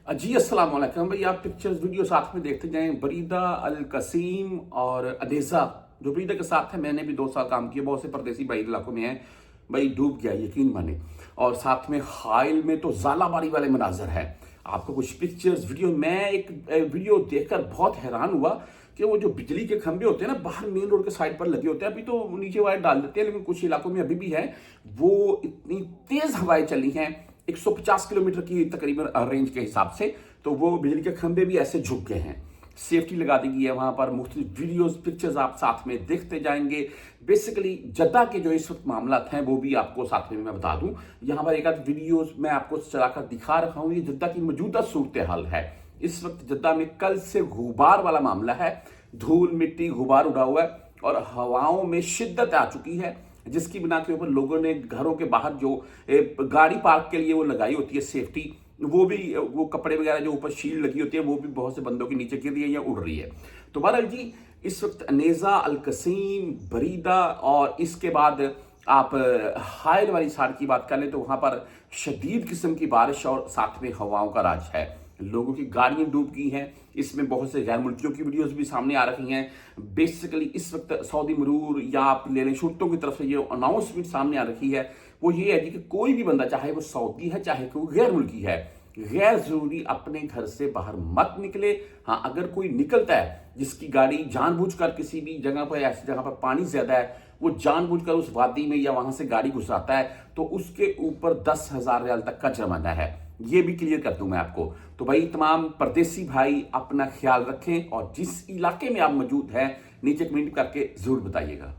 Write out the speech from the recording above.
जी अस्सलाम वालेकुम भाई। आप पिक्चर्स वीडियो साथ में देखते जाएं। बरीदा अल कसीम और अदेसा, जो बरीदा के साथ है, मैंने भी 2 साल काम किया, बहुत से परदेसी भाई इलाकों में हैं भाई, डूब गया यकीन माने। और साथ में हाइल में तो ज़ालाबारी वाले मनाजर है। आपको कुछ पिक्चर्स वीडियो, मैं एक वीडियो देखकर बहुत हैरान हुआ कि वो जो बिजली के खंभे होते हैं ना, बाहर मेन रोड के साइड पर लगे होते हैं, अभी तो नीचे वायर डाल देते हैं, लेकिन कुछ इलाकों में अभी भी है। वो इतनी तेज हवाएं चली हैं 150 किलोमीटर की तकरीबन रेंज के हिसाब से, तो वो बिजली के खंभे भी ऐसे झुक गए हैं। सेफ्टी लगा दी गई है वहां पर। मुख्तलिफ वीडियोस पिक्चर्स आप साथ में देखते जाएंगे। बेसिकली जद्दा के जो इस वक्त मामला हैं वो भी आपको साथ में मैं बता दूं। यहाँ पर एक आध वीडियोस मैं आपको चलाकर दिखा रखा हूं। ये जद्दा की मौजूदा सूरत हाल है। इस वक्त जद्दा में कल से गुबार वाला मामला है। धूल मिट्टी गुबार उड़ा हुआ है और हवाओं में शिद्दत आ चुकी है, जिसकी बिना के ऊपर लोगों ने घरों के बाहर जो गाड़ी पार्क के लिए वो लगाई होती है सेफ्टी, वो भी, वो कपड़े वगैरह जो ऊपर शील्ड लगी होती है, वो भी बहुत से बंदों के नीचे गिर रही है या उड़ रही है। तो बहरहाल जी, इस वक्त अनेजा, अल कसीम, बरीदा और इसके बाद आप हाइल वाली साइड की बात कर लें तो वहां पर शदीद किस्म की बारिश और साथ में हवाओं का राज है। लोगों की गाड़ियां डूब गई हैं। इसमें बहुत से गैर मुल्कियों की वीडियोस भी सामने आ रही हैं। बेसिकली इस वक्त सऊदी मरूर या आप ले लें शुरतों की तरफ से ये अनाउंसमेंट सामने आ रही है, वो ये है कि कोई भी बंदा, चाहे वो सऊदी है चाहे कोई गैर मुल्की है, गैर जरूरी अपने घर से बाहर मत निकले। हाँ, अगर कोई निकलता है जिसकी गाड़ी जानबूझकर किसी भी जगह पर, ऐसी जगह पर पानी ज्यादा है, वो जानबूझकर उस वादी में या वहां से गाड़ी घुसाता है, तो उसके ऊपर 10,000 रियाल तक का जुर्माना है। ये भी क्लियर कर दूं मैं आपको। तो भाई, तमाम परदेसी भाई अपना ख्याल रखें और जिस इलाके में आप मौजूद हैं नीचे कमेंट करके जरूर बताइएगा।